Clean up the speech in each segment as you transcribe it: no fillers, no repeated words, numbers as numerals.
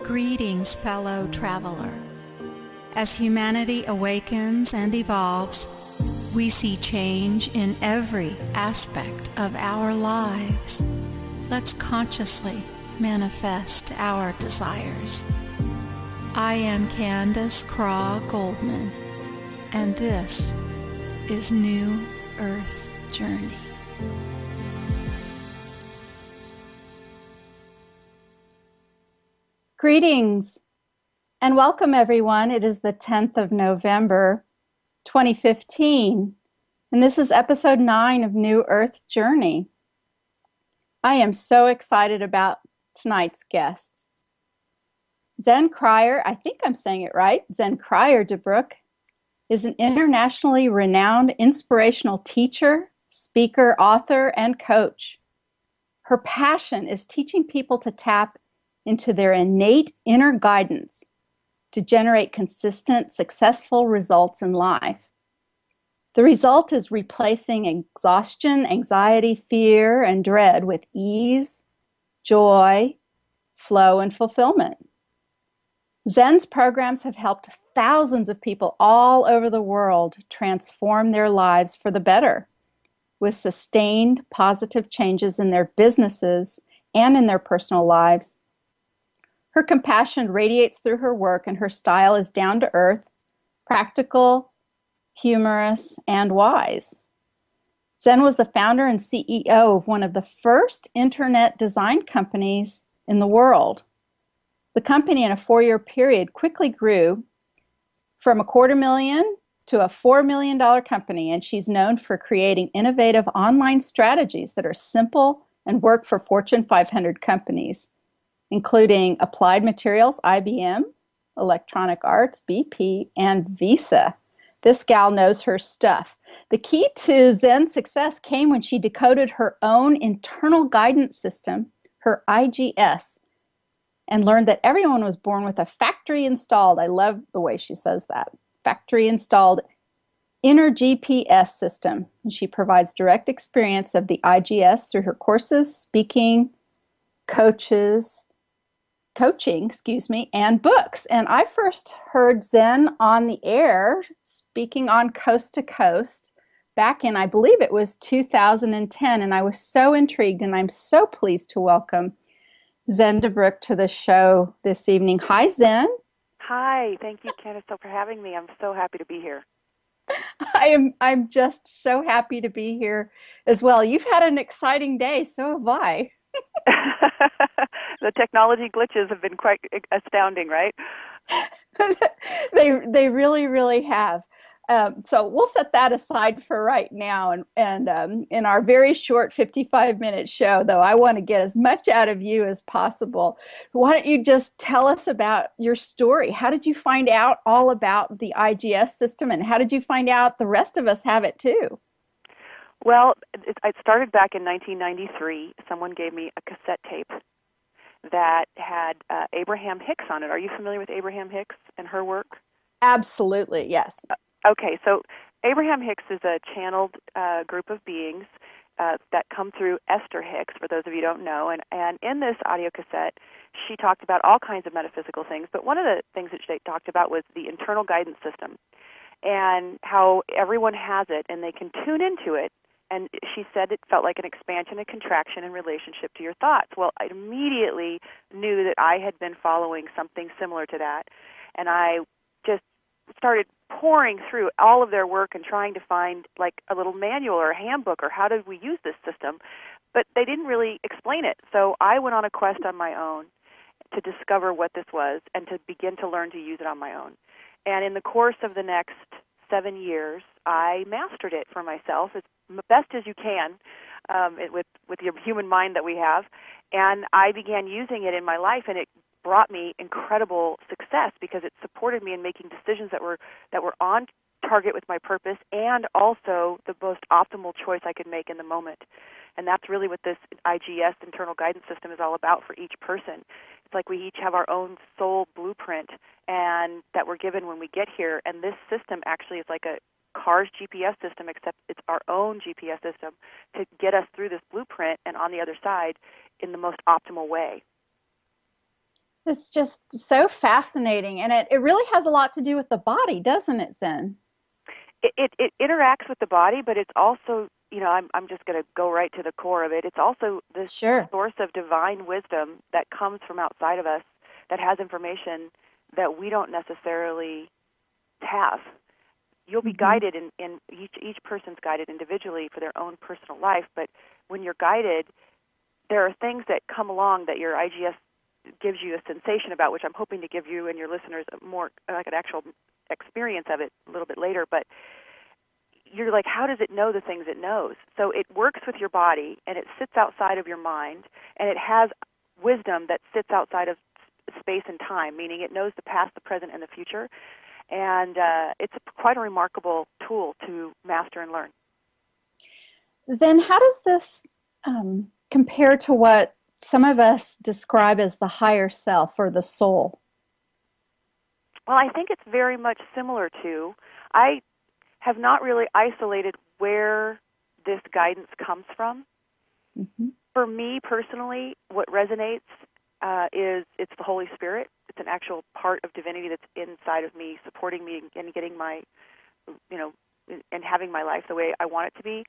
Greetings, fellow traveler. As humanity awakens and evolves, we see change in every aspect of our lives. Let's consciously manifest our desires. I am Candace Craw Goldman, and this is New Earth Journey. Greetings and welcome, everyone. It is the 10th of November, 2015, and this is episode 9 of New Earth Journey. I am so excited about tonight's guest. Zen I think I'm saying it right, Zen Cryar-DeBrücke is an internationally renowned inspirational teacher, speaker, author, and coach. Her passion is teaching people to tap into their innate inner guidance to generate consistent, successful results in life. The result is replacing exhaustion, anxiety, fear, and dread with ease, joy, flow, and fulfillment. Zen's programs have helped thousands of people all over the world transform their lives for the better, with sustained positive changes in their businesses and in their personal lives. Her compassion radiates through her work, and her style is down to earth, practical, humorous, and wise. Zen was the founder and CEO of one of the first internet design companies in the world. The company, in a 4-year period, quickly grew from $250,000 to a $4 million company, and she's known for creating innovative online strategies that are simple and work for Fortune 500 companies, including Applied Materials, IBM, Electronic Arts, BP, and Visa. This gal knows her stuff. The key to Zen's success came when she decoded her own internal guidance system, her IGS, and learned that everyone was born with a factory-installed, I love the way she says that, factory-installed inner GPS system. And she provides direct experience of the IGS through her courses, speaking, coaching, and books. And I first heard Zen on the air speaking on Coast to Coast back in, I believe it was 2010, and I was so intrigued, and I'm so pleased to welcome Zen DeBrucke to the show this evening. Hi, Zen. Hi, thank you, Candace, for having me. I'm so happy to be here. I'm just so happy to be here as well. You've had an exciting day, so have I. The technology glitches have been quite astounding, right? They really, really have. So we'll set that aside for right now. And in our very short 55-minute show, though, I want to get as much out of you as possible. Why don't you just tell us about your story? How did you find out all about the IGS system, and how did you find out the rest of us have it too? Well, it started back in 1993. Someone gave me a cassette tape that had Abraham Hicks on it. Are you familiar with Abraham Hicks and her work? Absolutely, yes. Okay, so Abraham Hicks is a channeled group of beings that come through Esther Hicks, for those of you who don't know. And in this audio cassette, she talked about all kinds of metaphysical things, but one of the things that she talked about was the internal guidance system and how everyone has it and they can tune into it. And she said it felt like an expansion and contraction in relationship to your thoughts. Well, I immediately knew that I had been following something similar to that, and I just started pouring through all of their work and trying to find like a little manual or a handbook or how did we use this system, but they didn't really explain it. So I went on a quest on my own to discover what this was and to begin to learn to use it on my own. And in the course of the next 7 years, I mastered it for myself as best as you can with your human mind that we have. And I began using it in my life, and it brought me incredible success because it supported me in making decisions that were on target with my purpose and also the most optimal choice I could make in the moment. And that's really what this IGS, internal guidance system, is all about for each person. It's like we each have our own soul blueprint and that we're given when we get here. And this system actually is like a car's GPS system, except it's our own GPS system to get us through this blueprint and on the other side in the most optimal way. It's just so fascinating, and it really has a lot to do with the body, doesn't it, Zen? It interacts with the body, but it's also, I'm just going to go right to the core of it. It's also this Sure. source of divine wisdom that comes from outside of us that has information that we don't necessarily have. You'll be guided in each person's guided individually for their own personal life, but when you're guided, there are things that come along that your IGS gives you a sensation about, which I'm hoping to give you and your listeners more like an actual experience of it a little bit later. But you're like, how does it know the things it knows? So it works with your body, and it sits outside of your mind, and it has wisdom that sits outside of space and time, meaning it knows the past, the present, and the future. And it's quite a remarkable tool to master and learn. Then how does this compare to what some of us describe as the higher self or the soul? Well, I think it's very much similar to, I have not really isolated where this guidance comes from. For me personally, what resonates is it's the Holy Spirit. It's an actual part of divinity that's inside of me, supporting me and getting my, and having my life the way I want it to be.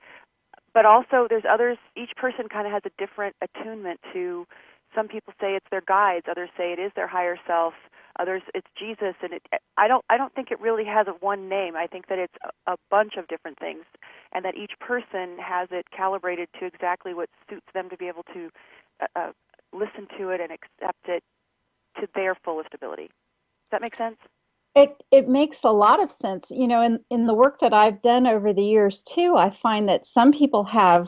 But also there's others, each person kind of has a different attunement to, some people say it's their guides, others say it is their higher self, others it's Jesus, and I don't think it really has a one name. I think that it's a bunch of different things, and that each person has it calibrated to exactly what suits them to be able to listen to it and accept it to their fullest ability. Does that make sense? It makes a lot of sense. In the work that I've done over the years too, I find that some people have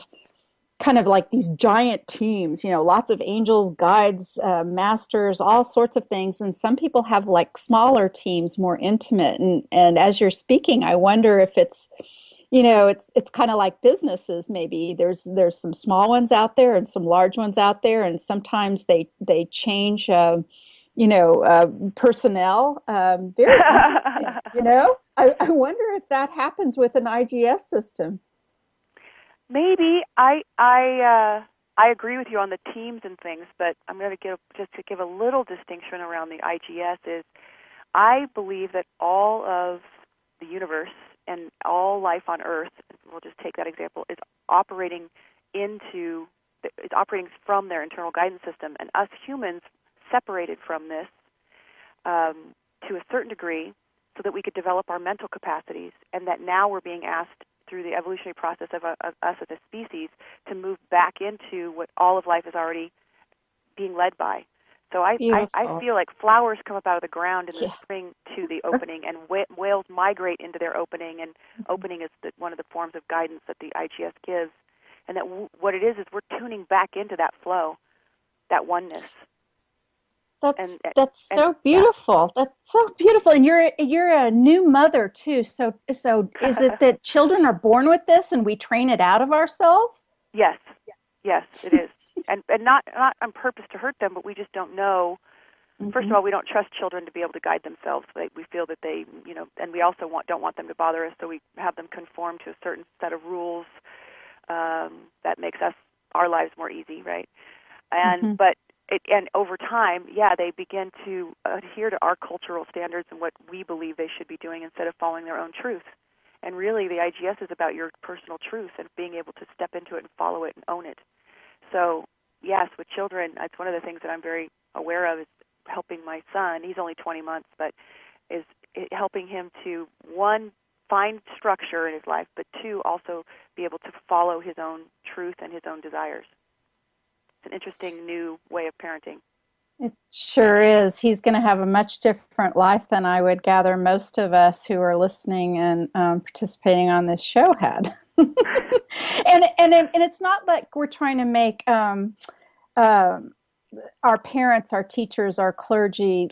kind of like these giant teams, lots of angels, guides, masters, all sorts of things. And some people have like smaller teams, more intimate. And as you're speaking, I wonder if it's, it's kind of like businesses. Maybe there's some small ones out there and some large ones out there. And sometimes they change, personnel. Very interesting, I wonder if that happens with an IGS system. Maybe. I agree with you on the teams and things, but I'm going to give a little distinction around the IGS is I believe that all of the universe and all life on Earth, we'll just take that example, is operating from their internal guidance system, and us humans separated from this to a certain degree so that we could develop our mental capacities, and that now we're being asked through the evolutionary process of us as a species to move back into what all of life is already being led by. So I feel like flowers come up out of the ground in the spring to the opening, and whales migrate into their opening, and opening is one of the forms of guidance that the IGS gives. And that what it is we're tuning back into that flow, that oneness. That's so beautiful. That's so beautiful. And you're a new mother too. So is it that children are born with this and we train it out of ourselves? Yes, it is. And not on purpose to hurt them, but we just don't know. First of all, we don't trust children to be able to guide themselves. We feel that they, and we also don't want them to bother us, so we have them conform to a certain set of rules that makes our lives more easy, right? And and over time, they begin to adhere to our cultural standards and what we believe they should be doing instead of following their own truth. And really, the IGS is about your personal truth and being able to step into it and follow it and own it. So, yes, with children, it's one of the things that I'm very aware of is helping my son. He's only 20 months, but is helping him to, one, find structure in his life, but two, also be able to follow his own truth and his own desires. It's an interesting new way of parenting. It sure is. He's going to have a much different life than I would gather most of us who are listening and participating on this show had. and it's not like we're trying to make our parents, our teachers, our clergy,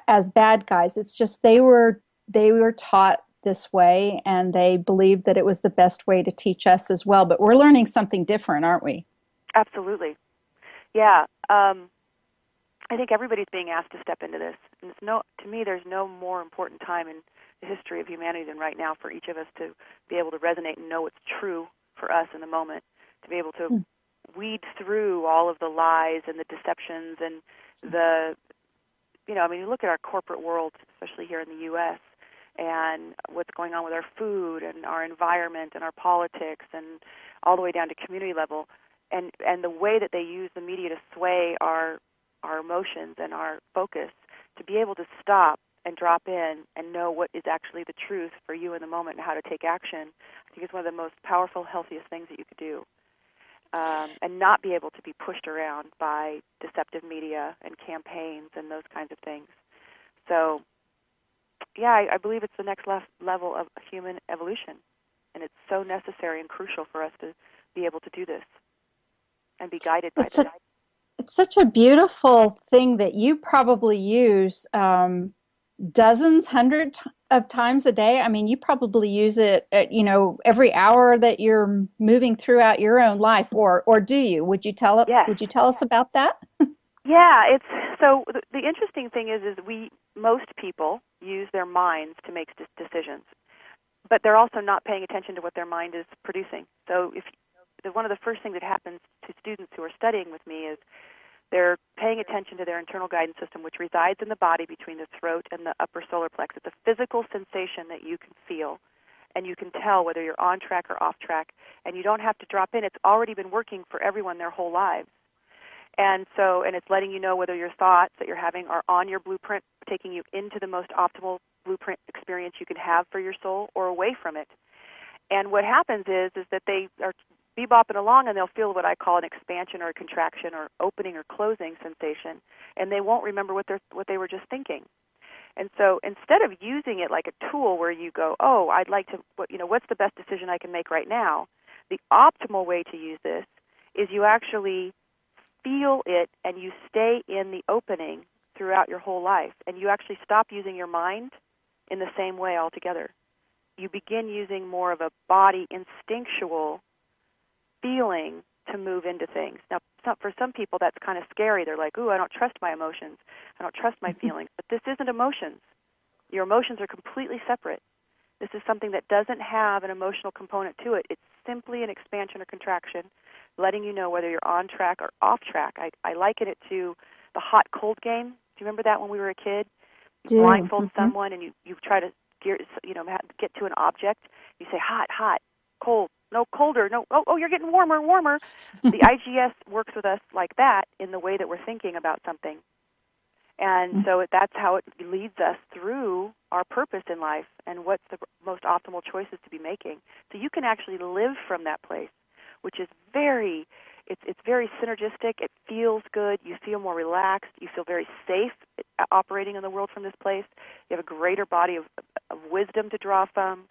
as bad guys. It's just they were taught this way, and they believed that it was the best way to teach us as well. But we're learning something different, aren't we? Absolutely. Yeah. I think everybody's being asked to step into this. And to me, there's no more important time in the history of humanity than right now for each of us to be able to resonate and know what's true for us in the moment, to be able to weed through all of the lies and the deceptions and the I mean, you look at our corporate world, especially here in the U.S., and what's going on with our food and our environment and our politics and all the way down to community level, and the way that they use the media to sway our emotions and our focus, to be able to stop and drop in and know what is actually the truth for you in the moment and how to take action, I think is one of the most powerful, healthiest things that you could do. And not be able to be pushed around by deceptive media and campaigns and those kinds of things. So, yeah, I believe it's the next level of human evolution, and it's so necessary and crucial for us to be able to do this and be guided by this. It's such a beautiful thing that you probably use dozens, hundreds of times a day. I mean, you probably use it, every hour that you're moving throughout your own life, or do you? Would you tell us? Yes. Would you tell us about that? Yeah, it's so. The interesting thing is most people use their minds to make decisions, but they're also not paying attention to what their mind is producing. So, one of the first things that happens to students who are studying with me is they're paying attention to their internal guidance system, which resides in the body between the throat and the upper solar plexus. It's a physical sensation that you can feel, and you can tell whether you're on track or off track, and you don't have to drop in. It's already been working for everyone their whole lives. And it's letting you know whether your thoughts that you're having are on your blueprint, taking you into the most optimal blueprint experience you can have for your soul, or away from it. And what happens is that they are bebopping along, and they'll feel what I call an expansion or a contraction or opening or closing sensation, and they won't remember what they were just thinking. And so instead of using it like a tool where you go, oh, I'd like to, what's the best decision I can make right now? The optimal way to use this is you actually feel it, and you stay in the opening throughout your whole life, and you actually stop using your mind in the same way altogether. You begin using more of a body instinctual feeling to move into things. Now, for some people, that's kind of scary. They're like, ooh, I don't trust my emotions. I don't trust my feelings. But this isn't emotions. Your emotions are completely separate. This is something that doesn't have an emotional component to it. It's simply an expansion or contraction, letting you know whether you're on track or off track. I liken it to the hot-cold game. Do you remember that when we were a kid? You blindfold someone, and you try to get to an object. You say, hot, hot, cold. No, colder. No, oh, you're getting warmer, warmer. The IGS works with us like that in the way that we're thinking about something. And so that's how it leads us through our purpose in life and what's the most optimal choices to be making. So you can actually live from that place, which is it's very synergistic. It feels good. You feel more relaxed. You feel very safe operating in the world from this place. You have a greater body of wisdom to draw from.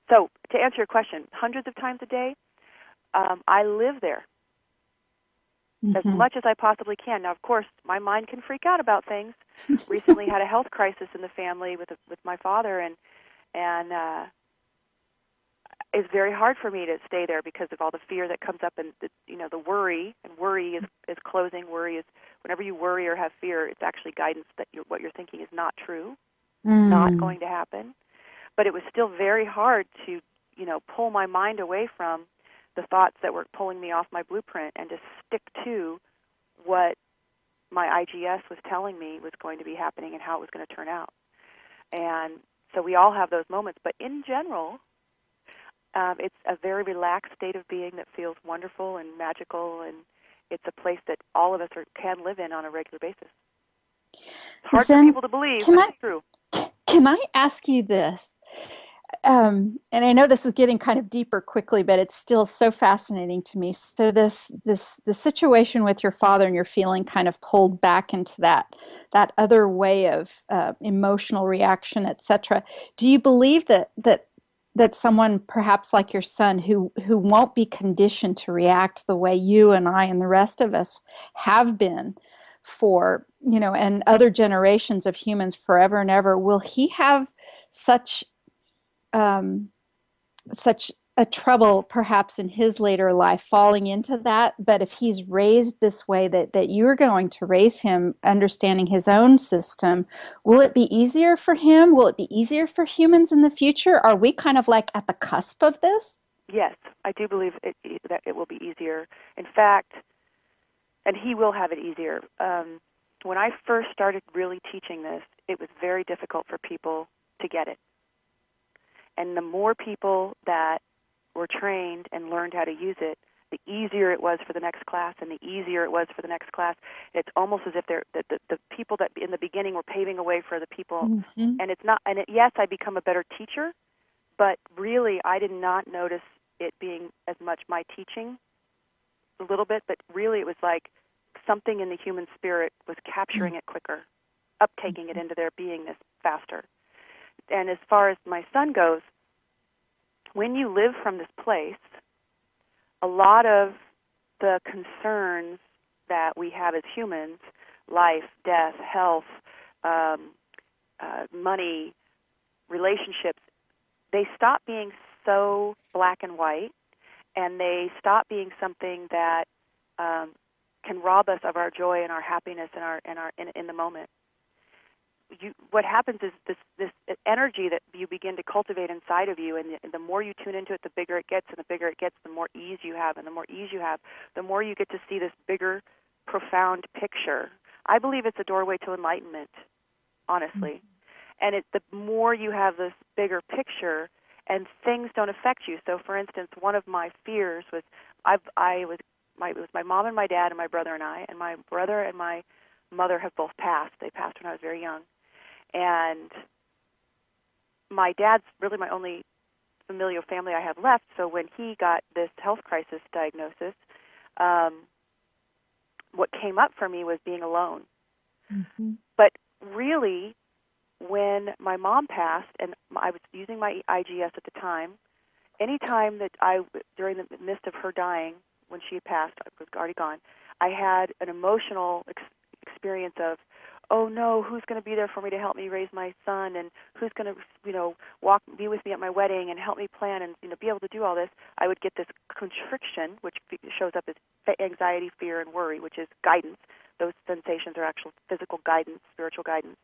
So to answer your question, hundreds of times a day, I live there as much as I possibly can. Now, of course, my mind can freak out about things. Recently had a health crisis in the family with my father, and it's very hard for me to stay there because of all the fear that comes up, and the worry. And worry is closing. Worry is whenever you worry or have fear, it's actually guidance that what you're thinking is not true, not going to happen. But it was still very hard to, pull my mind away from the thoughts that were pulling me off my blueprint and to stick to what my IGS was telling me was going to be happening and how it was going to turn out. And so we all have those moments. But in general, it's a very relaxed state of being that feels wonderful and magical, and it's a place that all of us can live in on a regular basis. It's hard for people to believe, but it's true. Can I ask you this? And I know this is getting kind of deeper quickly, but it's still so fascinating to me. So the situation with your father and your feeling kind of pulled back into that other way of emotional reaction, etc. Do you believe that someone perhaps like your son who won't be conditioned to react the way you and I and the rest of us have been for, and other generations of humans forever and ever, will he have such a trouble perhaps in his later life falling into that? But if he's raised this way that you're going to raise him, understanding his own system, will it be easier for him? Will it be easier for humans in the future? Are we kind of like at the cusp of this? Yes, I do believe that it will be easier. In fact, and he will have it easier. when I first started really teaching this, it was very difficult for people to get it. And the more people that were trained and learned how to use it, the easier it was for the next class, and the easier it was for the next class. It's almost as if the people that in the beginning were paving a way for the people. Mm-hmm. And it's not. And yes, I become a better teacher, but really, I did not notice it being as much my teaching, a little bit. But really, it was like something in the human spirit was capturing it quicker, uptaking it into their beingness faster. And as far as my son goes, when you live from this place, a lot of the concerns that we have as humans, life, death, health, money, relationships, they stop being so black and white, and they stop being something that can rob us of our joy and our happiness in the moment. What happens is this energy that you begin to cultivate inside of you, and the more you tune into it, the bigger it gets, and the bigger it gets, the more ease you have, and the more ease you have, the more you get to see this bigger, profound picture. I believe it's a doorway to enlightenment, honestly. And the more you have this bigger picture, and things don't affect you. So, for instance, one of my fears was it was my mom and my dad and my brother and I, and my brother and my mother have both passed. They passed when I was very young. And my dad's really my only familial family I have left, so when he got this health crisis diagnosis, what came up for me was being alone. Mm-hmm. But really, when my mom passed, and I was using my IGS at the time, any time that during the midst of her dying, when she had passed, I was already gone, I had an emotional experience of, oh no, who's going to be there for me to help me raise my son, and who's going to, be with me at my wedding and help me plan and, be able to do all this. I would get this constriction, which shows up as anxiety, fear, and worry, which is guidance. Those sensations are actual physical guidance, spiritual guidance.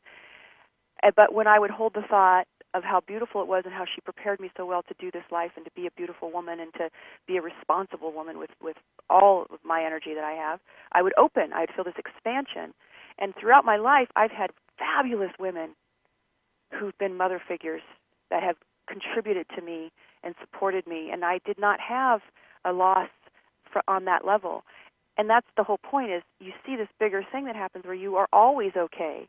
But when I would hold the thought of how beautiful it was and how she prepared me so well to do this life and to be a beautiful woman and to be a responsible woman with all of my energy that I have, I would open. I'd feel this expansion. And throughout my life, I've had fabulous women who've been mother figures that have contributed to me and supported me, and I did not have a loss on that level. And that's the whole point, is you see this bigger thing that happens where you are always okay.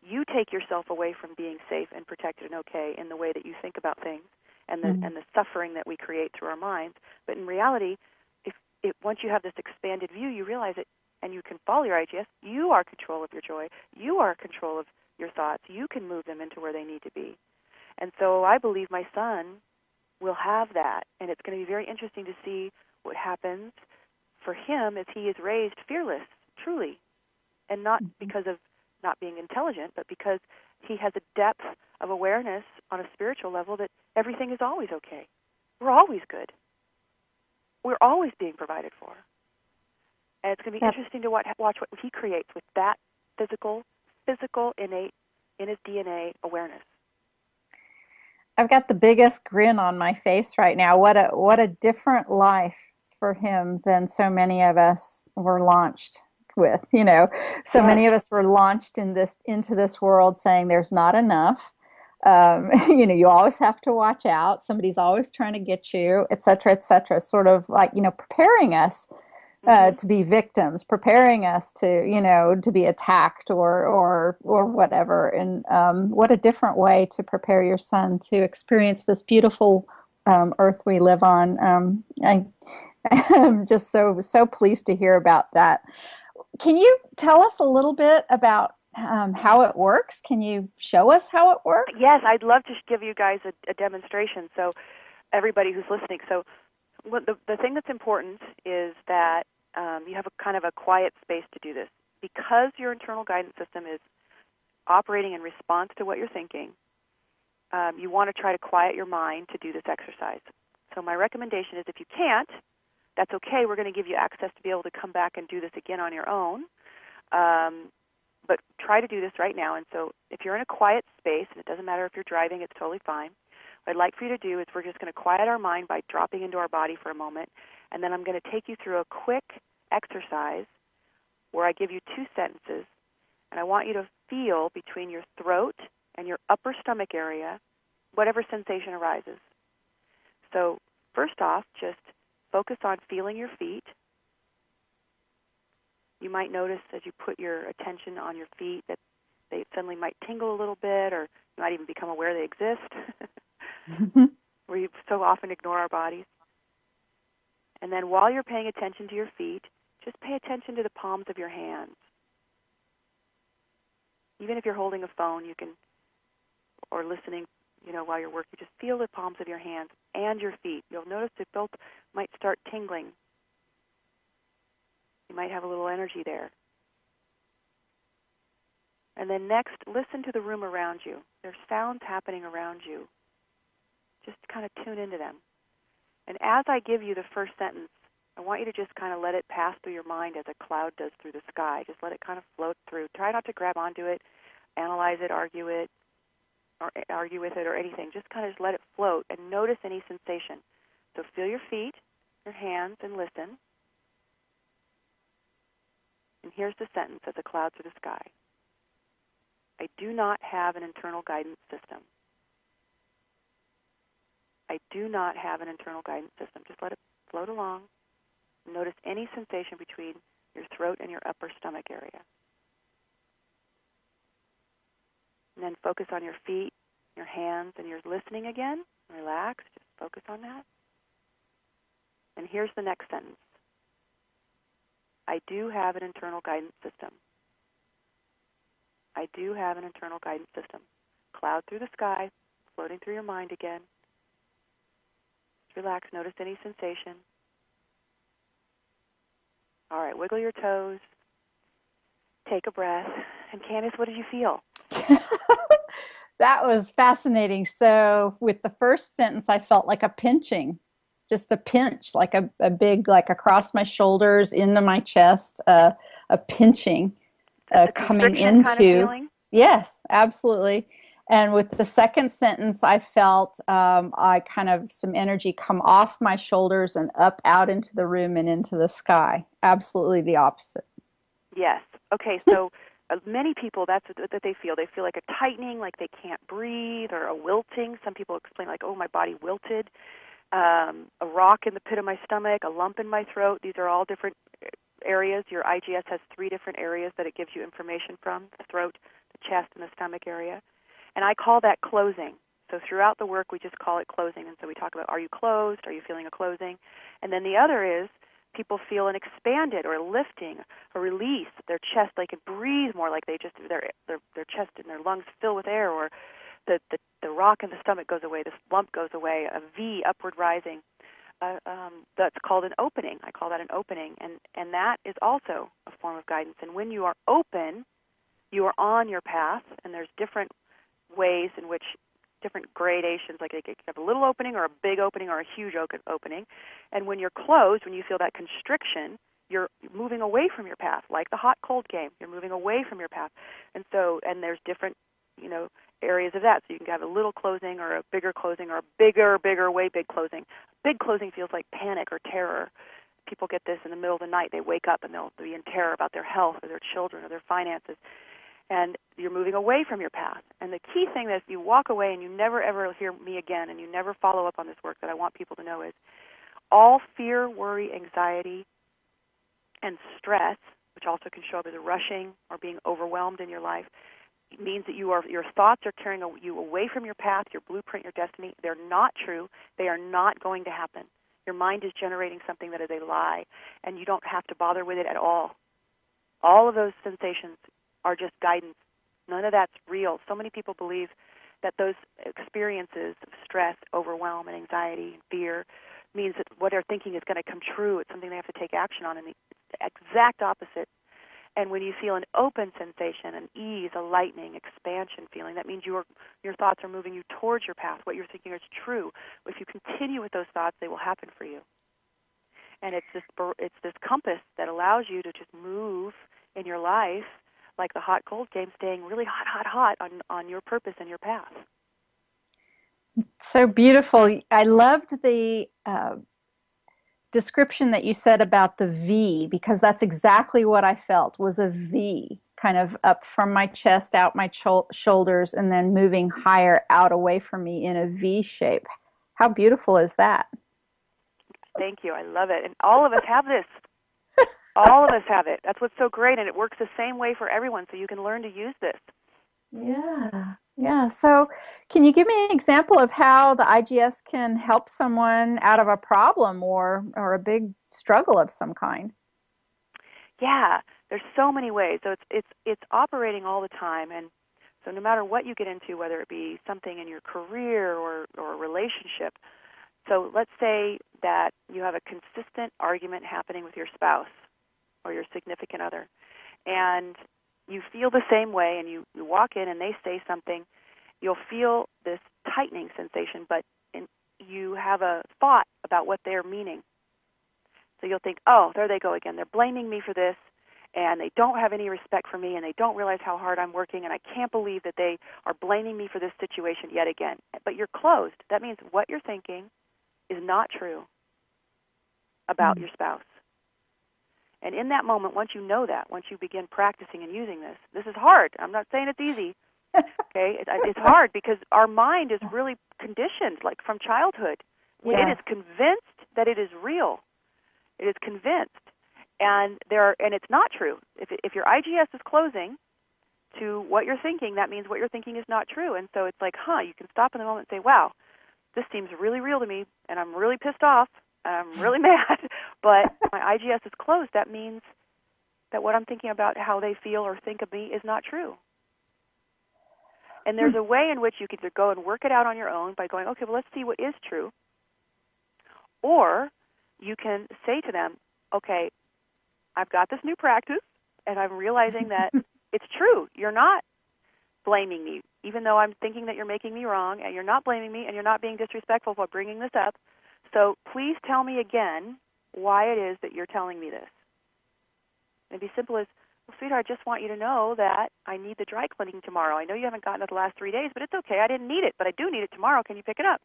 You take yourself away from being safe and protected and okay in the way that you think about things and the suffering that we create through our minds. But in reality, once you have this expanded view, you realize it, and you can follow your IGS, you are in control of your joy. You are in control of your thoughts. You can move them into where they need to be. And so I believe my son will have that, and it's going to be very interesting to see what happens for him as he is raised fearless, truly, and not because of not being intelligent, but because he has a depth of awareness on a spiritual level that everything is always okay. We're always good. We're always being provided for. And it's going to be interesting to watch what he creates with that physical, innate, in his DNA awareness. I've got the biggest grin on my face right now. What a different life for him than so many of us were launched with. So many of us were launched into this world saying there's not enough. You always have to watch out. Somebody's always trying to get you, et cetera, sort of like, preparing us to be victims, preparing us to be attacked or whatever. And what a different way to prepare your son to experience this beautiful earth we live on. I'm just so pleased to hear about that. Can you tell us a little bit about how it works? Can you show us how it works? Yes, I'd love to give you guys a demonstration, so everybody who's listening. So the thing that's important is that you have a kind of a quiet space to do this. Because your internal guidance system is operating in response to what you're thinking, you want to try to quiet your mind to do this exercise. So my recommendation is, if you can't, that's okay. We're going to give you access to be able to come back and do this again on your own. But try to do this right now. And so if you're in a quiet space, and it doesn't matter if you're driving, it's totally fine, what I'd like for you to do is we're just going to quiet our mind by dropping into our body for a moment, and then I'm going to take you through a quick exercise where I give you 2 sentences, And I want you to feel between your throat and your upper stomach area whatever sensation arises. So first off, just focus on feeling your feet. You might notice as you put your attention on your feet that they suddenly might tingle a little bit, or you might even become aware they exist. We so often ignore our bodies. And then while you're paying attention to your feet, just pay attention to the palms of your hands. Even if you're holding a phone, you can, or listening, while you're working, just feel the palms of your hands and your feet. You'll notice that both might start tingling. You might have a little energy there. And then next, listen to the room around you. There's sounds happening around you. Just kind of tune into them. And as I give you the first sentence, I want you to just kind of let it pass through your mind as a cloud does through the sky. Just let it kind of float through. Try not to grab onto it, analyze it, argue with it or anything. Just kind of let it float and notice any sensation. So feel your feet, your hands, and listen. And here's the sentence as a cloud through the sky. I do not have an internal guidance system. I do not have an internal guidance system. Just let it float along. Notice any sensation between your throat and your upper stomach area. And then focus on your feet, your hands, and you're listening again. Relax. Just focus on that. And here's the next sentence. I do have an internal guidance system. I do have an internal guidance system. Cloud through the sky, floating through your mind again. Just relax. Notice any sensation. All right, wiggle your toes. Take a breath. And Candace, what did you feel? That was fascinating. So with the first sentence, I felt like a pinching, just a pinch, like a big, like across my shoulders, into my chest, a pinching coming into. Kind of feeling? Yes, absolutely. And with the second sentence, I felt I kind of some energy come off my shoulders and up out into the room and into the sky. Absolutely the opposite. Yes. Okay, so many people, that's what they feel. They feel like a tightening, like they can't breathe, or a wilting. Some people explain like, oh, my body wilted. A rock in the pit of my stomach, a lump in my throat. These are all different areas. Your IGS has 3 different areas that it gives you information from: the throat, the chest, and the stomach area. And I call that closing. So throughout the work, we just call it closing. And so we talk about, are you closed? Are you feeling a closing? And then the other is people feel an expanded or lifting, a release. Their chest, they can breathe more, like they just their chest and their lungs fill with air, or the rock in the stomach goes away, this lump goes away, a V, upward rising. That's called an opening. I call that an opening. And that is also a form of guidance. And when you are open, you are on your path, and there's different ways in which different gradations, like they could have a little opening or a big opening or a huge opening. And when you're closed, when you feel that constriction, you're moving away from your path, like the hot-cold game. You're moving away from your path. And there's different, areas of that. So you can have a little closing or a bigger closing or a bigger, way big closing. Big closing feels like panic or terror. People get this in the middle of the night. They wake up and they'll be in terror about their health or their children or their finances. And you're moving away from your path. And the key thing is you walk away and you never, ever hear me again, and you never follow up on this work that I want people to know is all fear, worry, anxiety, and stress, which also can show up as a rushing or being overwhelmed in your life, it means that your thoughts are carrying you away from your path, your blueprint, your destiny. They're not true. They are not going to happen. Your mind is generating something that is a lie, and you don't have to bother with it at all. All of those sensations are just guidance. None of that's real. So many people believe that those experiences of stress, overwhelm, and anxiety and fear means that what they're thinking is going to come true. It's something they have to take action on, and it's the exact opposite. And when you feel an open sensation, an ease, a lightening, expansion feeling, that means your thoughts are moving you towards your path. What you're thinking is true. If you continue with those thoughts, they will happen for you. And it's this compass that allows you to just move in your life like the hot-cold game, staying really hot on your purpose and your path. So beautiful. I loved the description that you said about the V, because that's exactly what I felt, was a V, kind of up from my chest, out my shoulders, and then moving higher out away from me in a V shape. How beautiful is that? Thank you. I love it. And all of us have this. All of us have it. That's what's so great, and it works the same way for everyone, so you can learn to use this. Yeah. Yeah. So can you give me an example of how the IGS can help someone out of a problem or a big struggle of some kind? Yeah, there's so many ways. So it's operating all the time, and so no matter what you get into, whether it be something in your career or a relationship. So let's say that you have a consistent argument happening with your spouse or your significant other, and you feel the same way, and you walk in and they say something, you'll feel this tightening sensation, but you have a thought about what they're meaning. So you'll think, oh, there they go again. They're blaming me for this, and they don't have any respect for me, and they don't realize how hard I'm working, and I can't believe that they are blaming me for this situation yet again. But you're closed. That means what you're thinking is not true about your spouse. And in that moment, once you know that, once you begin practicing and using this is hard. I'm not saying it's easy. Okay, it's hard because our mind is really conditioned, like from childhood. Yeah. It is convinced that it is real. It is convinced, and it's not true. If your IGS is closing to what you're thinking, that means what you're thinking is not true. And so it's like, you can stop in the moment and say, wow, this seems really real to me, and I'm really pissed off, and I'm really mad, but my IGS is closed. That means that what I'm thinking about how they feel or think of me is not true. And there's a way in which you can either go and work it out on your own by going, okay, well, let's see what is true. Or you can say to them, okay, I've got this new practice, and I'm realizing that it's true. You're not blaming me, even though I'm thinking that you're making me wrong, and you're not blaming me, and you're not being disrespectful for bringing this up. So please tell me again why it is that you're telling me this. It'd be simple as, well, sweetheart, I just want you to know that I need the dry cleaning tomorrow. I know you haven't gotten it the last 3 days, but it's okay. I didn't need it, but I do need it tomorrow. Can you pick it up?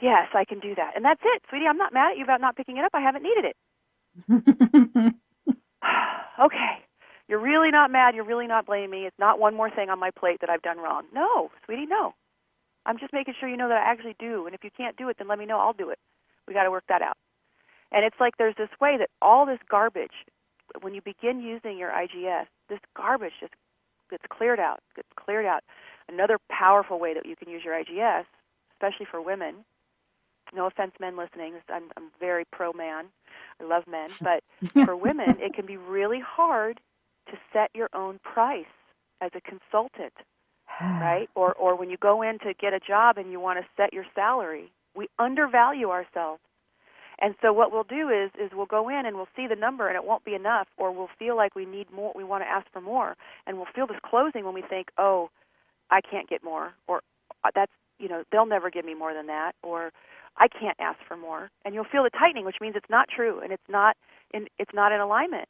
Yes, I can do that. And that's it, sweetie. I'm not mad at you about not picking it up. I haven't needed it. Okay. You're really not mad. You're really not blaming me. It's not one more thing on my plate that I've done wrong. No, sweetie, no. I'm just making sure you know that I actually do. And if you can't do it, then let me know. I'll do it. We got to work that out. And it's like there's this way that all this garbage, when you begin using your IGS, this garbage just gets cleared out, Another powerful way that you can use your IGS, especially for women, no offense, men listening, I'm very pro-man. I love men. But for women, it can be really hard to set your own price as a consultant, right? Or when you go in to get a job and you want to set your salary, we undervalue ourselves. And so what we'll do is we'll go in and we'll see the number and it won't be enough, or we'll feel like we need more, we want to ask for more, and we'll feel this closing when we think, oh, I can't get more, or that's, they'll never give me more than that, or I can't ask for more. And you'll feel the tightening, which means it's not true and it's not in alignment.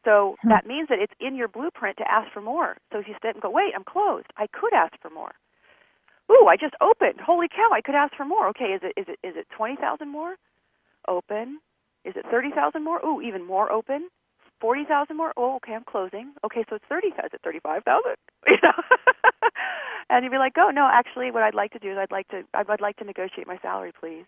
So that means that it's in your blueprint to ask for more. So if you step and go, wait, I'm closed. I could ask for more. Ooh, I just opened. Holy cow, I could ask for more. Okay, is it 20,000 more? Open. Is it 30,000 more? Ooh, even more open. 40,000 more? Oh, okay, I'm closing. Okay, so it's 30,000. Is it 35,000? And you'd be like, oh, no, actually what I'd like to do is I'd like to negotiate my salary, please.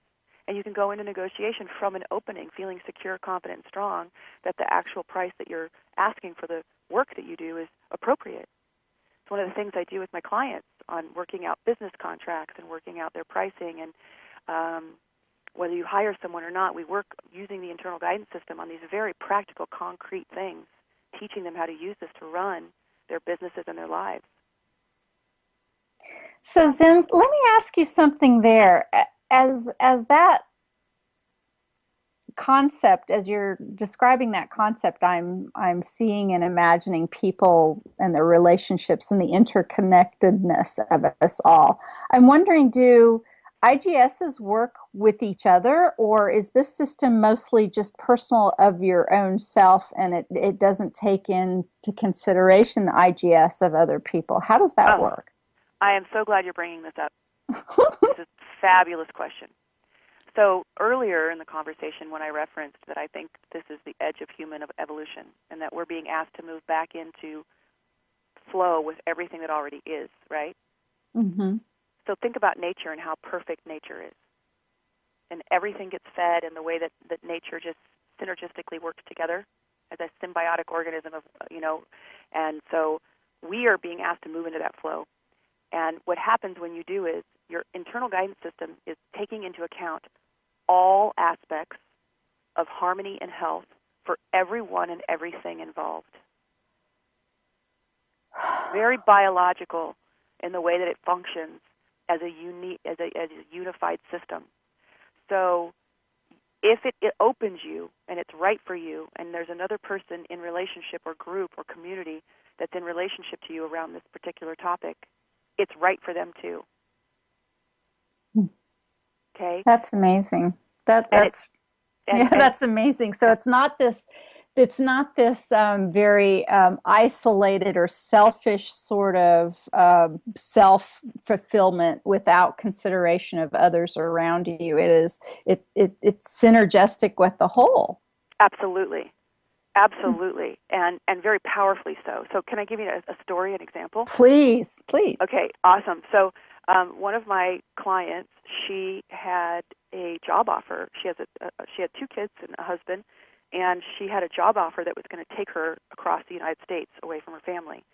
And you can go into negotiation from an opening, feeling secure, confident, and strong that the actual price that you're asking for the work that you do is appropriate. It's one of the things I do with my clients on working out business contracts and working out their pricing, and whether you hire someone or not, we work using the internal guidance system on these very practical, concrete things, teaching them how to use this to run their businesses and their lives. So then let me ask you something there. As that concept, as you're describing that concept, I'm seeing and imagining people and their relationships and the interconnectedness of us all. I'm wondering, do IGSs work with each other, or is this system mostly just personal of your own self and it doesn't take into consideration the IGS of other people? How does that work? I am so glad you're bringing this up. This is a fabulous question. So earlier in the conversation when I referenced that I think this is the edge of human evolution and that we're being asked to move back into flow with everything that already is, right? Mm-hmm. So think about nature and how perfect nature is. And everything gets fed in the way that nature just synergistically works together as a symbiotic organism of, and so we are being asked to move into that flow. And what happens when you do is your internal guidance system is taking into account all aspects of harmony and health for everyone and everything involved. Very biological in the way that it functions as a unified system. So if it opens you and it's right for you and there's another person in relationship or group or community that's in relationship to you around this particular topic, it's right for them too. Okay? That's amazing. That's amazing. So it's not this very isolated or selfish sort of self-fulfillment without consideration of others around you. It's synergistic with the whole. Absolutely, and very powerfully so. So can I give you a story, an example? Please. Okay, awesome. So one of my clients, she had a job offer. She had 2 kids and a husband. And she had a job offer that was going to take her across the United States away from her family.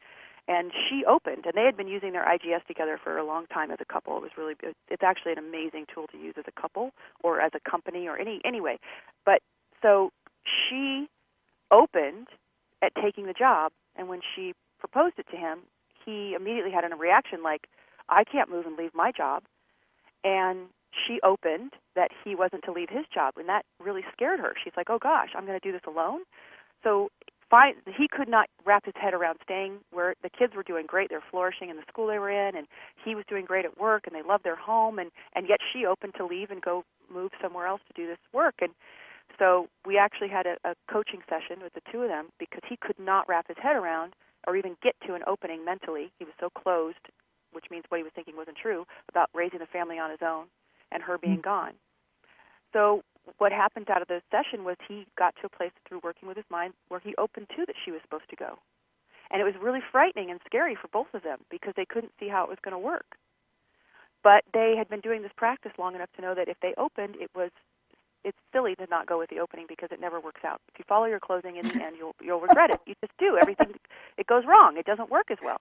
And she opened, and they had been using their IGS together for a long time as a couple. It was really good. It's actually an amazing tool to use as a couple or as a company or anyway. But so she opened at taking the job, and when she proposed it to him, he immediately had a reaction like, I can't move and leave my job. And she opened that he wasn't to leave his job, and that really scared her. She's like, oh, gosh, I'm going to do this alone? So he could not wrap his head around staying where the kids were doing great. They're flourishing in the school they were in, and he was doing great at work, and they loved their home, and yet she opened to leave and go move somewhere else to do this work. And so we actually had a coaching session with the 2 of them because he could not wrap his head around or even get to an opening mentally. He was so closed, which means what he was thinking wasn't true, about raising a family on his own and her being gone. So what happened out of the session was he got to a place through working with his mind where he opened to that she was supposed to go. And it was really frightening and scary for both of them because they couldn't see how it was going to work. But they had been doing this practice long enough to know that if they opened, it's silly to not go with the opening because it never works out. If you follow your closing in the end, you'll regret it. You just do. Everything, it goes wrong. It doesn't work as well.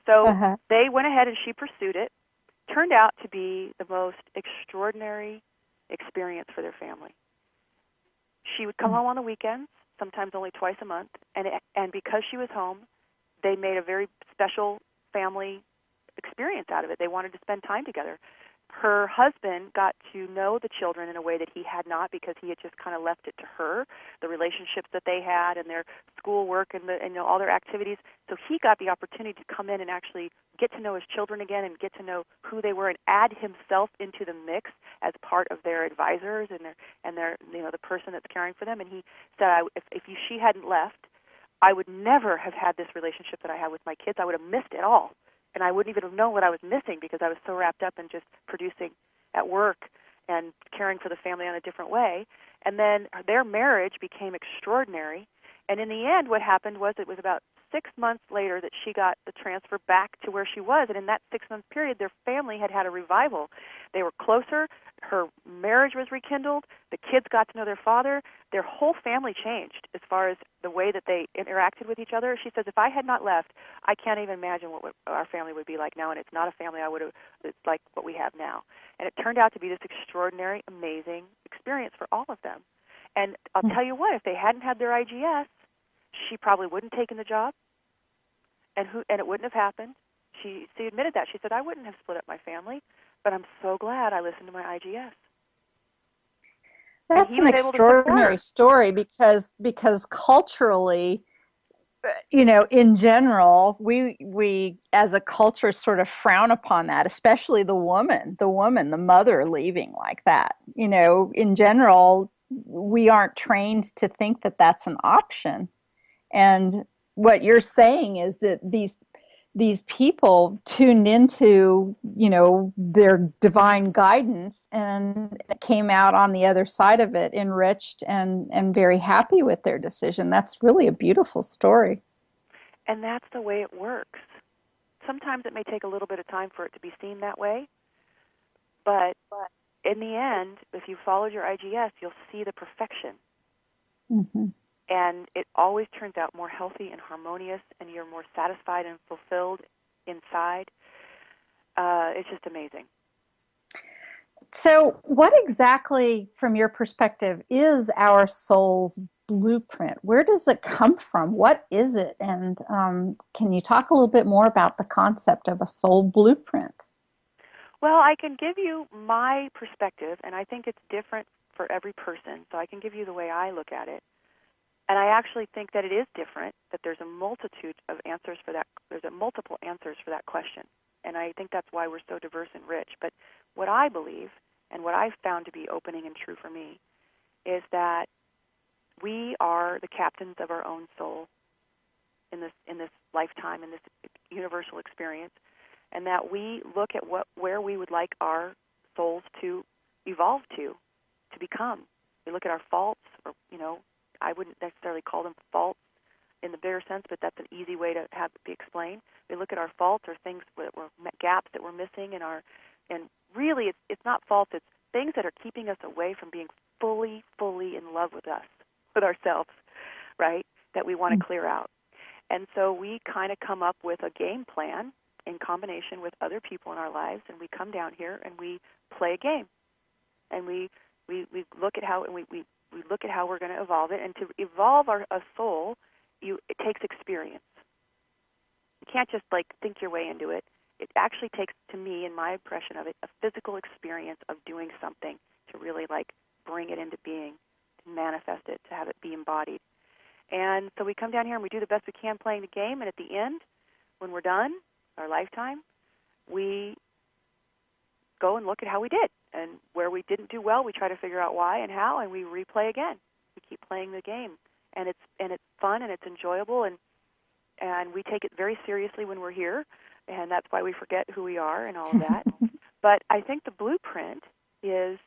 So they went ahead and she pursued it. Turned out to be the most extraordinary experience for their family. She would come home on the weekends, sometimes only twice a month, and because she was home, they made a very special family experience out of it. They wanted to spend time together. Her husband got to know the children in a way that he had not because he had just kind of left it to her, the relationships that they had and their schoolwork and all their activities. So he got the opportunity to come in and actually get to know his children again and get to know who they were and add himself into the mix as part of their advisors and their the person that's caring for them. And he said, if she hadn't left, I would never have had this relationship that I had with my kids. I would have missed it all. And I wouldn't even have known what I was missing because I was so wrapped up in just producing at work and caring for the family on a different way. And then their marriage became extraordinary. And in the end, what happened was it was about 6 months later that she got the transfer back to where she was. And in that 6-month period, their family had had a revival. They were closer. Her marriage was rekindled. The kids got to know their father. Their whole family changed as far as the way that they interacted with each other. She says, if I had not left, I can't even imagine what our family would be like now. And it's not a family it's like what we have now. And it turned out to be this extraordinary, amazing experience for all of them. And I'll tell you what, if they hadn't had their IGS, she probably wouldn't have taken the job, and it wouldn't have happened. She admitted that. She said, I wouldn't have split up my family, but I'm so glad I listened to my IGS. That's an extraordinary story because culturally, in general, we as a culture sort of frown upon that, especially the woman, the mother leaving like that. In general, we aren't trained to think that that's an option. And what you're saying is that these people tuned into, their divine guidance and came out on the other side of it enriched and very happy with their decision. That's really a beautiful story. And that's the way it works. Sometimes it may take a little bit of time for it to be seen that way, but in the end, if you followed your IGS, you'll see the perfection. Mm-hmm. And it always turns out more healthy and harmonious, and you're more satisfied and fulfilled inside. It's just amazing. So what exactly, from your perspective, is our soul's blueprint? Where does it come from? What is it? And can you talk a little bit more about the concept of a soul blueprint? Well, I can give you my perspective, and I think it's different for every person, so I can give you the way I look at it. And I actually think that it is different, that there's a multitude of answers for that. There's multiple answers for that question. And I think that's why we're so diverse and rich. But what I believe, and what I've found to be opening and true for me, is that we are the captains of our own soul in this lifetime, in this universal experience, and that we look at where we would like our souls to evolve to become. We look at our faults, or I wouldn't necessarily call them faults in the bigger sense, but that's an easy way to have it be explained. We look at our faults or things that were gaps that we're missing and really it's not faults, it's things that are keeping us away from being fully in love with us, with ourselves, right? That we want to clear out. And so we kind of come up with a game plan in combination with other people in our lives, and we come down here and we play a game. And we look at how we look at how we're going to evolve it. And to evolve a soul, it takes experience. You can't just think your way into it. It actually takes, to me, in my impression of it, a physical experience of doing something to really bring it into being, to manifest it, to have it be embodied. And so we come down here and we do the best we can playing the game, and at the end, when we're done, our lifetime, we go and look at how we did. And where we didn't do well, we try to figure out why and how, and we replay again. We keep playing the game. And it's fun and it's enjoyable, and we take it very seriously when we're here, and that's why we forget who we are and all of that. But I think the blueprint is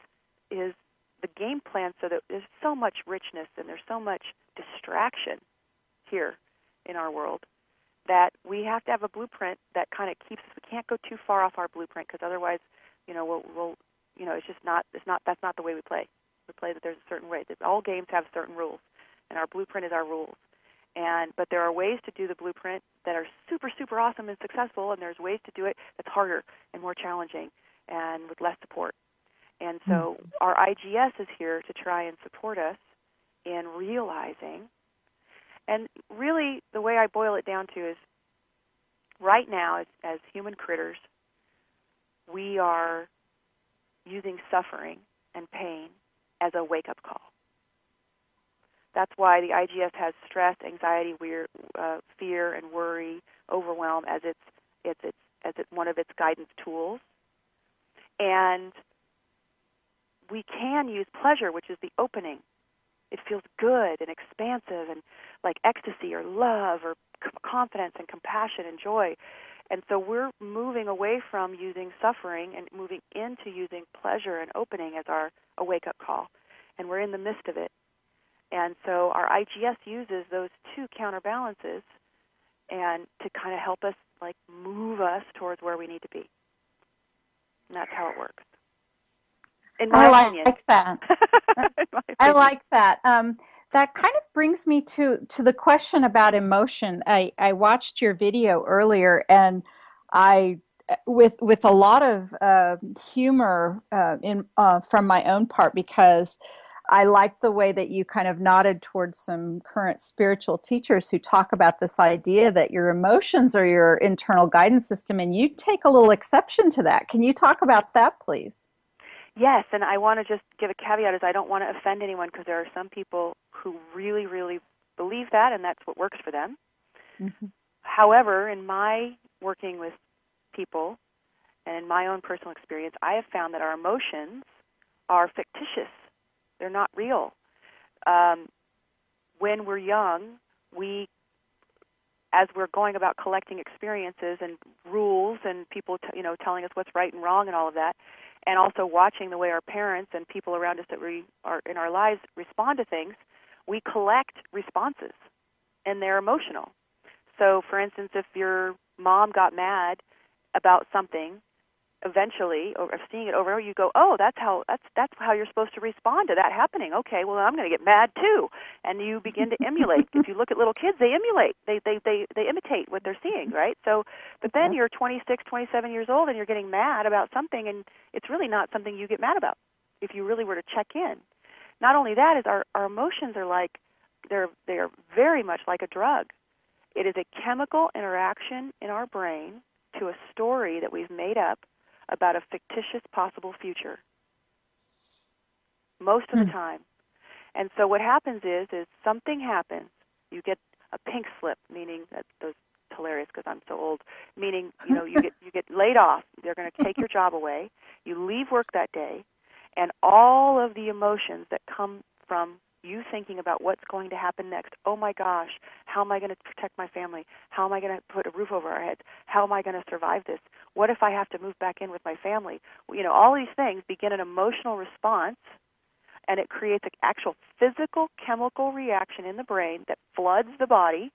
the game plan, so that there's so much richness and there's so much distraction here in our world that we have to have a blueprint that kind of keeps us. We can't go too far off our blueprint, because otherwise, we'll it's just not. That's not the way we play. We play that there's a certain way. That all games have certain rules, and our blueprint is our rules. But there are ways to do the blueprint that are super awesome and successful, and there's ways to do it that's harder and more challenging and with less support. And so our IGS is here to try and support us in realizing. And really, the way I boil it down to is, right now, as human critters, we are using suffering and pain as a wake-up call. That's why the IGS has stress, anxiety, fear, and worry, overwhelm as it's one of its guidance tools. And we can use pleasure, which is the opening. It feels good and expansive and like ecstasy or love or confidence and compassion and joy. And so we're moving away from using suffering and moving into using pleasure and opening as our a wake-up call. And we're in the midst of it. And so our IGS uses those two counterbalances and to kind of help us, move us towards where we need to be. And that's how it works. In my opinion. I like that. I like that. That kind of brings me to the question about emotion. I watched your video earlier, and I, with a lot of humor from my own part, because I like the way that you kind of nodded towards some current spiritual teachers who talk about this idea that your emotions are your internal guidance system, and you take a little exception to that. Can you talk about that, please? Yes, and I want to just give a caveat, is I don't want to offend anyone, because there are some people who really, really believe that, and that's what works for them. Mm-hmm. However, in my working with people and in my own personal experience, I have found that our emotions are fictitious. They're not real. When we're young, we as we're going about collecting experiences and rules and people, telling us what's right and wrong and all of that, and also watching the way our parents and people around us that we are in our lives respond to things, we collect responses, and they're emotional. So, for instance, if your mom got mad about something, eventually, or seeing it over, you go, oh, that's how you're supposed to respond to that happening. Okay, well, I'm going to get mad too, and you begin to emulate. If you look at little kids, they emulate. They imitate what they're seeing, right? So, but then you're 26, 27 years old, and you're getting mad about something, and it's really not something you get mad about. If you really were to check in, not only that is our emotions are like they are very much like a drug. It is a chemical interaction in our brain to a story that we've made up about a fictitious possible future most of the time. And so what happens is something happens. You get a pink slip, meaning that those hilarious because I'm so old, meaning you get laid off. They're going to take your job away. You leave work that day, and all of the emotions that come from you thinking about what's going to happen next. Oh my gosh, how am I going to protect my family? How am I going to put a roof over our heads? How am I going to survive this? What if I have to move back in with my family? All these things begin an emotional response, and it creates an actual physical chemical reaction in the brain that floods the body,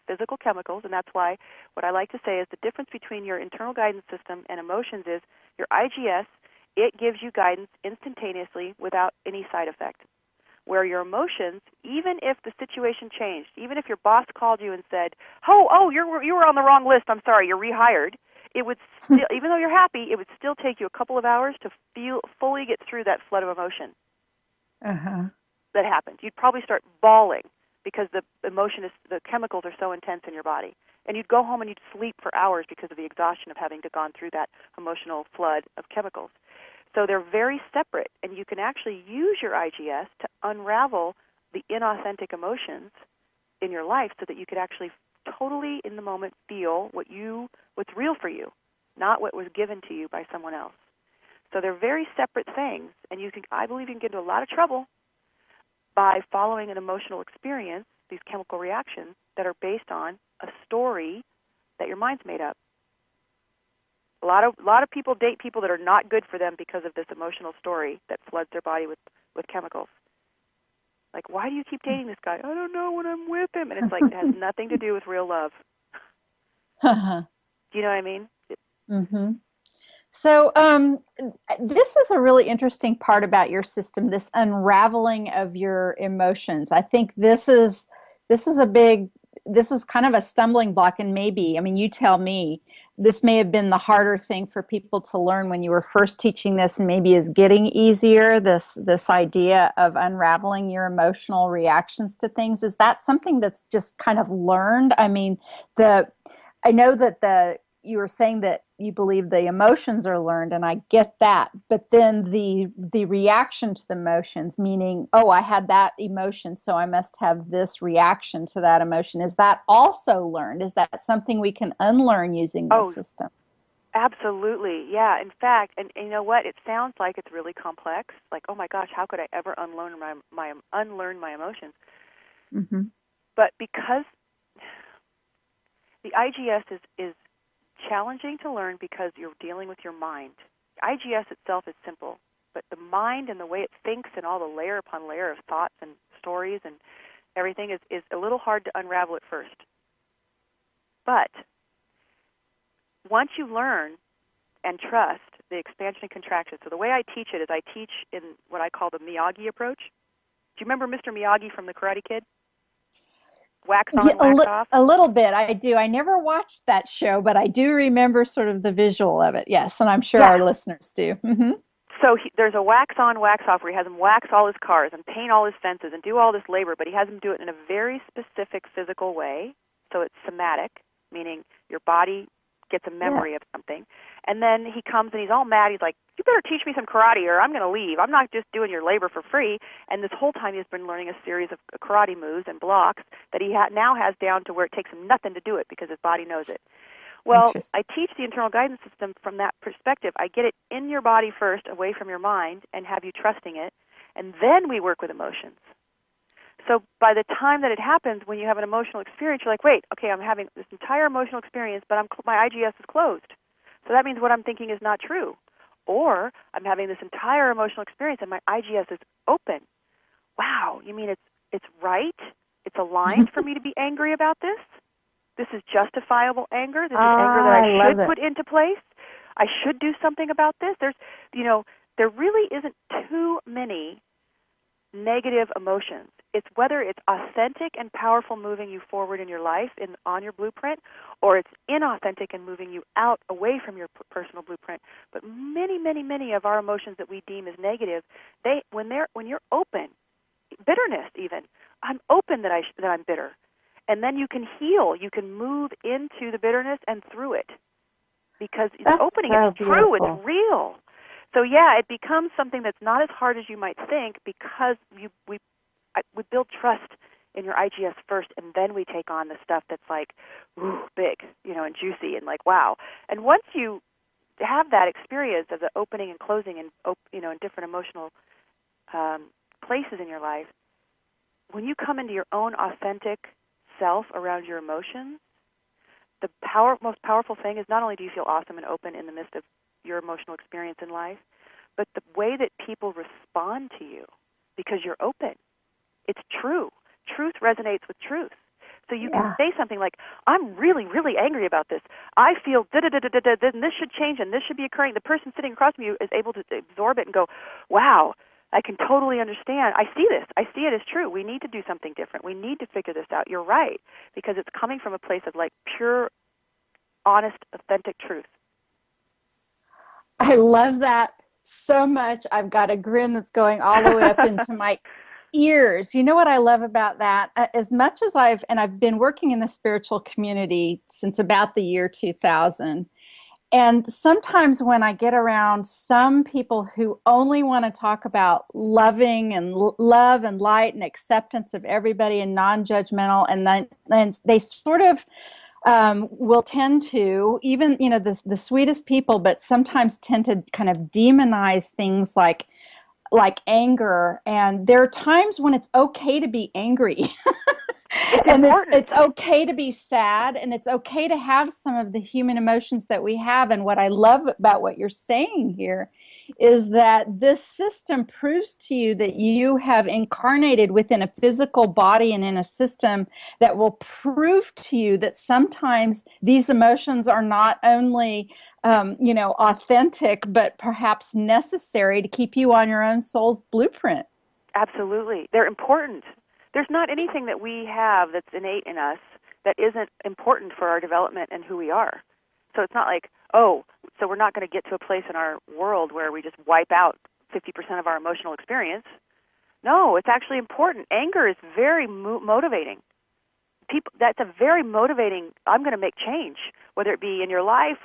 physical chemicals, and that's why what I like to say is the difference between your internal guidance system and emotions is your IGS, it gives you guidance instantaneously without any side effect. Where your emotions, even if the situation changed, even if your boss called you and said, "Oh, you were on the wrong list. I'm sorry, you're rehired," it would still, even though you're happy, it would still take you a couple of hours to fully get through that flood of emotion that happened. You'd probably start bawling because the chemicals are so intense in your body, and you'd go home and you'd sleep for hours because of the exhaustion of having gone through that emotional flood of chemicals. So they're very separate, and you can actually use your IGS to unravel the inauthentic emotions in your life so that you could actually totally in the moment feel what's real for you, not what was given to you by someone else. So they're very separate things, and I believe you can get into a lot of trouble by following an emotional experience, these chemical reactions that are based on a story that your mind's made up. A lot of people date people that are not good for them because of this emotional story that floods their body with chemicals. Like, why do you keep dating this guy? I don't know when I'm with him. And it's like, it has nothing to do with real love. Do you know what I mean? Mm-hmm. So this is a really interesting part about your system, this unraveling of your emotions. I think this is kind of a stumbling block, and maybe, you tell me, this may have been the harder thing for people to learn when you were first teaching this, and maybe is getting easier, this idea of unraveling your emotional reactions to things. Is that something that's just kind of learned? I know that you were saying that you believe the emotions are learned, and I get that. But then the reaction to the emotions, meaning, oh, I had that emotion, so I must have this reaction to that emotion. Is that also learned? Is that something we can unlearn using the system? Absolutely, yeah. In fact, and you know what? It sounds like it's really complex. Like, oh my gosh, how could I ever unlearn my emotions? Mm-hmm. But because the IGS is challenging to learn because you're dealing with your mind. IGS itself is simple, but the mind and the way it thinks and all the layer upon layer of thoughts and stories and everything is a little hard to unravel at first. But once you learn and trust the expansion and contraction, so the way I teach it is I teach in what I call the Miyagi approach. Do you remember Mr. Miyagi from The Karate Kid? Wax on, wax off? A little bit, I do. I never watched that show, but I do remember sort of the visual of it, yes, and I'm sure our listeners do. Mm-hmm. So there's a wax on, wax off where he has him wax all his cars and paint all his fences and do all this labor, but he has him do it in a very specific physical way, so it's somatic, meaning your body gets a memory of something. And then he comes and he's all mad. He's like, you better teach me some karate or I'm going to leave. I'm not just doing your labor for free. And this whole time he's been learning a series of karate moves and blocks that he now has down to where it takes him nothing to do it because his body knows it. Well, I teach the internal guidance system from that perspective. I get it in your body first, away from your mind, and have you trusting it. And then we work with emotions. So by the time that it happens, when you have an emotional experience, you're like, wait, okay, I'm having this entire emotional experience, but my IGS is closed. So that means what I'm thinking is not true. Or I'm having this entire emotional experience and my IGS is open. Wow, you mean it's right? It's aligned for me to be angry about this? This is justifiable anger. This is anger that I should put into place. I should do something about this. There really isn't too many negative emotions. It's whether it's authentic and powerful, moving you forward in your life on your blueprint, or it's inauthentic and moving you out away from your personal blueprint. But many, many, many of our emotions that we deem as negative, when you're open, bitterness even, I'm open that I'm bitter. And then you can heal. You can move into the bitterness and through it. Because it's opening, it's true, it's real. So yeah, it becomes something that's not as hard as you might think, because we build trust in your IGS first, and then we take on the stuff that's like, ooh, big, and juicy, and like, wow. And once you have that experience of the opening and closing, and in different emotional places in your life, when you come into your own authentic self around your emotions, the most powerful thing is not only do you feel awesome and open in the midst of your emotional experience in life, but the way that people respond to you, because you're open. It's true. Truth resonates with truth. So you can say something like, I'm really, really angry about this. I feel da-da-da-da-da-da, and this should change, and this should be occurring. The person sitting across from you is able to absorb it and go, wow, I can totally understand. I see this. I see it as true. We need to do something different. We need to figure this out. You're right, because it's coming from a place of like pure, honest, authentic truth. I love that so much. I've got a grin that's going all the way up into my ears. You know what I love about that? As much as I've been working in the spiritual community since about the year 2000. And sometimes when I get around some people who only want to talk about loving and love and light and acceptance of everybody and non-judgmental, and then they sort of will tend to, even, the sweetest people, but sometimes tend to kind of demonize things like anger. And there are times when it's okay to be angry. It's important. It's okay to be sad, and it's okay to have some of the human emotions that we have. And what I love about what you're saying here is that this system proves to you that you have incarnated within a physical body and in a system that will prove to you that sometimes these emotions are not only authentic, but perhaps necessary to keep you on your own soul's blueprint. Absolutely. They're important. There's not anything that we have that's innate in us that isn't important for our development and who we are. So it's not like, so we're not going to get to a place in our world where we just wipe out 50% of our emotional experience. No, it's actually important. Anger is very motivating. That's a very motivating, I'm going to make change, whether it be in your life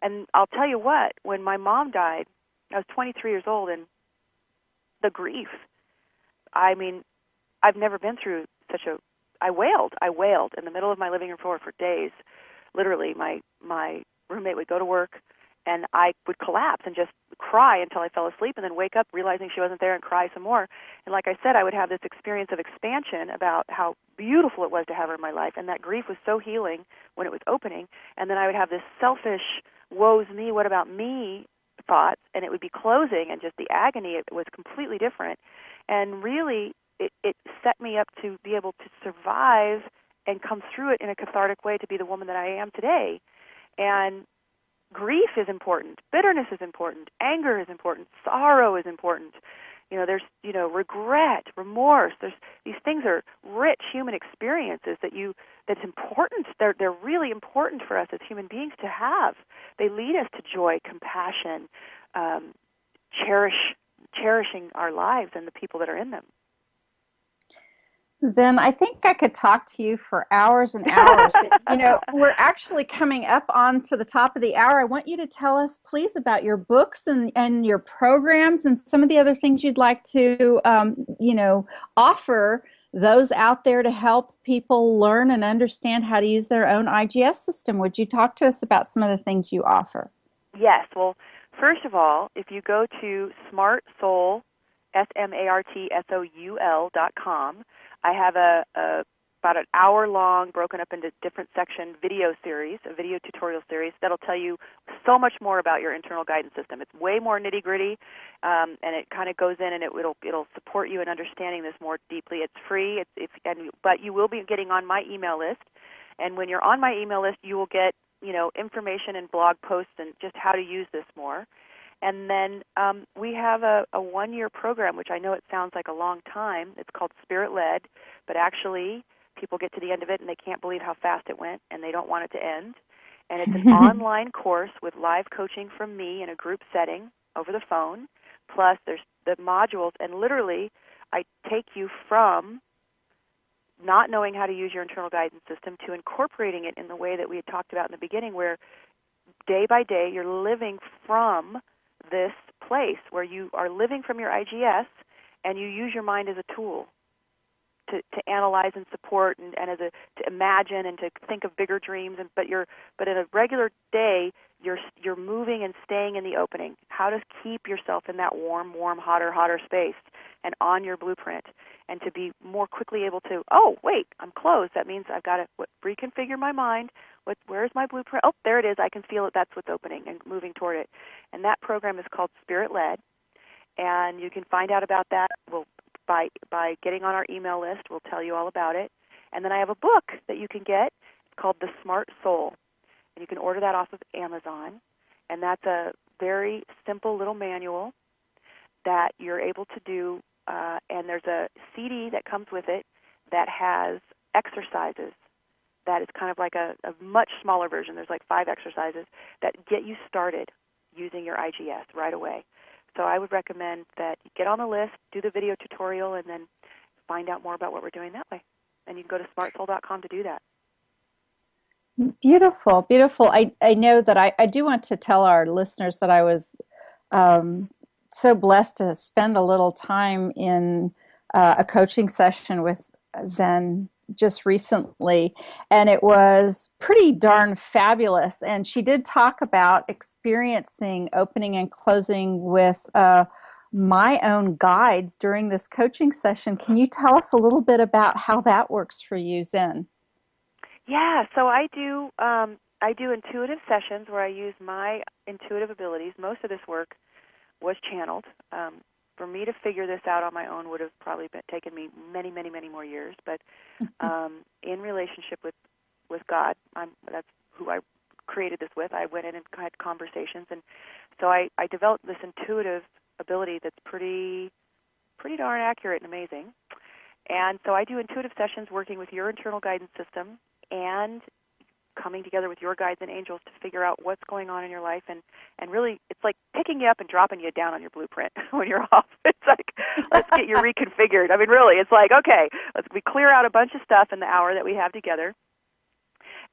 and I'll tell you what, when my mom died, I was 23 years old, and the grief, I mean, I've never been through I wailed in the middle of my living room floor for days. Literally, my roommate would go to work, and I would collapse and just cry until I fell asleep, and then wake up realizing she wasn't there and cry some more. And like I said, I would have this experience of expansion about how beautiful it was to have her in my life, and that grief was so healing when it was opening. And then I would have this selfish, woe's me, what about me thoughts, and it would be closing, and just the agony, it was completely different. And really, it set me up to be able to survive and come through it in a cathartic way to be the woman that I am today. And grief is important. Bitterness is important. Anger is important. Sorrow is important. There's, regret, remorse. These things are rich human experiences that's important. They're really important for us as human beings to have. They lead us to joy, compassion, cherishing our lives and the people that are in them. Then I think I could talk to you for hours and hours. We're actually coming up on to the top of the hour. I want you to tell us, please, about your books and your programs and some of the other things you'd like to, offer those out there to help people learn and understand how to use their own IGS system. Would you talk to us about some of the things you offer? Yes. Well, first of all, if you go to SmartSoul, SmartSoul.com, I have about an hour-long, broken up into different section video series, a video tutorial series that'll tell you so much more about your internal guidance system. It's way more nitty-gritty, and it kind of goes in and it'll support you in understanding this more deeply. It's free, but you will be getting on my email list, and when you're on my email list, you will get information and blog posts and just how to use this more. And then we have a one-year program, which I know it sounds like a long time. It's called Spirit-Led, but actually people get to the end of it and they can't believe how fast it went, and they don't want it to end. And it's an online course with live coaching from me in a group setting over the phone, plus there's the modules, and literally I take you from not knowing how to use your internal guidance system to incorporating it in the way that we had talked about in the beginning, where day by day you're living from this place where you are living from your IGS and you use your mind as a tool to analyze and support and to imagine and to think of bigger dreams. But in a regular day, you're moving and staying in the opening. How to keep yourself in that warm, hotter space and on your blueprint, and to be more quickly able to, oh, wait, I'm closed. That means I've got to reconfigure my mind. Where's my blueprint? Oh, there it is. I can feel it. That's what's opening and moving toward it. And that program is called Spirit-Led, and you can find out about that by getting on our email list. We'll tell you all about it. And then I have a book that you can get. It's called The Smart Soul, and you can order that off of Amazon. And that's a very simple little manual that you're able to do, and there's a CD that comes with it that has exercises that is kind of like a much smaller version. There's like 5 exercises that get you started using your IGS right away. So I would recommend that you get on the list, do the video tutorial, and then find out more about what we're doing that way. And you can go to smartsoul.com to do that. Beautiful, beautiful. I know that I do want to tell our listeners that I was so blessed to spend a little time in a coaching session with Zen just recently, and it was pretty darn fabulous. And she did talk about experiencing opening and closing with my own guides during this coaching session. Can you tell us a little bit about how that works for you, Zen? Yeah, so I do intuitive sessions where I use my intuitive abilities. Most of this work was channeled. For me to figure this out on my own would have probably taken me many, many, many more years. But in relationship with God, that's who I created this with. I went in and had conversations, and so I developed this intuitive ability that's pretty darn accurate and amazing. And so I do intuitive sessions working with your internal guidance system and coming together with your guides and angels to figure out what's going on in your life, and really it's like picking you up and dropping you down on your blueprint when you're off. It's like, let's get you reconfigured. I mean, really, it's like, okay, we clear out a bunch of stuff in the hour that we have together,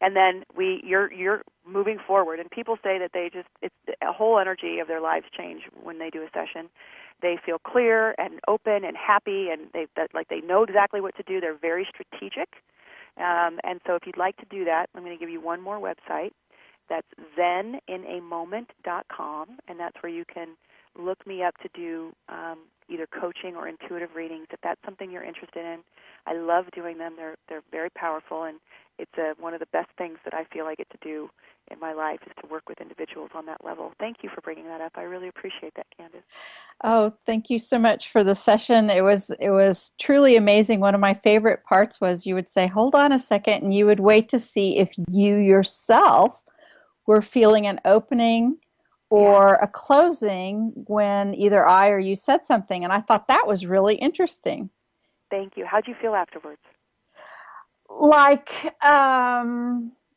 and then you're moving forward. And people say that it's a whole energy of their lives change when they do a session. They feel clear and open and happy, and they know exactly what to do. They're very strategic. And so if you'd like to do that, I'm going to give you one more website. That's zeninamoment.com, and that's where you can look me up to do either coaching or intuitive readings if that's something you're interested in. I love doing them. They're very powerful, and it's one of the best things that I feel I get to do in my life is to work with individuals on that level. Thank you for bringing that up. I really appreciate that, Candace. Oh, thank you so much for the session. It was truly amazing. One of my favorite parts was you would say, hold on a second, and you would wait to see if you yourself were feeling an opening or a closing when either I or you said something. And I thought that was really interesting. Thank you. How'd you feel afterwards? Like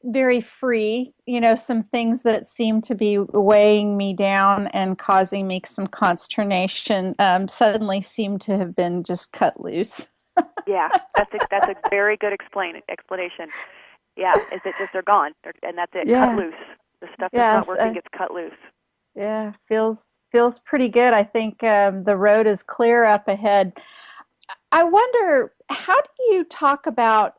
very free, some things that seemed to be weighing me down and causing me some consternation suddenly seemed to have been just cut loose. Yeah, that's a very good explanation. Yeah, is it just they're gone, and that's it, cut loose. The stuff that's not working gets cut loose. Yeah, feels pretty good. I think the road is clear up ahead. I wonder, how do you talk about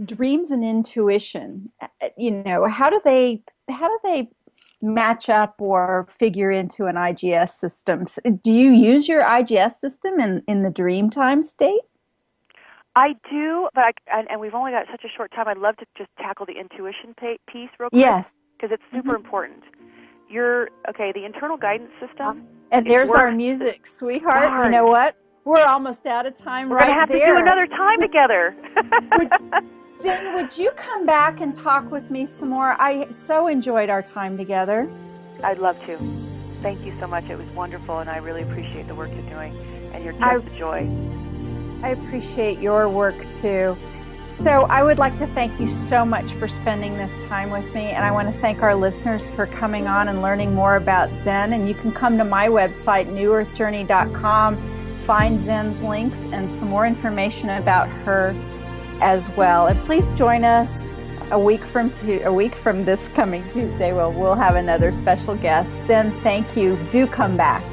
dreams and intuition? How do they match up or figure into an IGS system? Do you use your IGS system in the dream time state? I do, but and we've only got such a short time. I'd love to just tackle the intuition piece real quick. Yes. Because it's super important. The internal guidance system. And there's our music, sweetheart. Darn. You know what? We're almost out of time. We're going to have to do another time together. Zen, would you come back and talk with me some more? I so enjoyed our time together. I'd love to. Thank you so much. It was wonderful, and I really appreciate the work you're doing and your sense of joy. I appreciate your work, too. So I would like to thank you so much for spending this time with me, and I want to thank our listeners for coming on and learning more about Zen. And you can come to my website, newearthjourney.com, find Zen's links and some more information about her as well. And please join us a week from this coming Tuesday. We'll have another special guest. Zen, thank you. Do come back.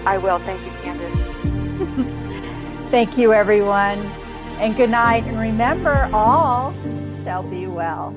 I will. Thank you, Candace. Thank you, everyone. And good night. And remember, all shall be well.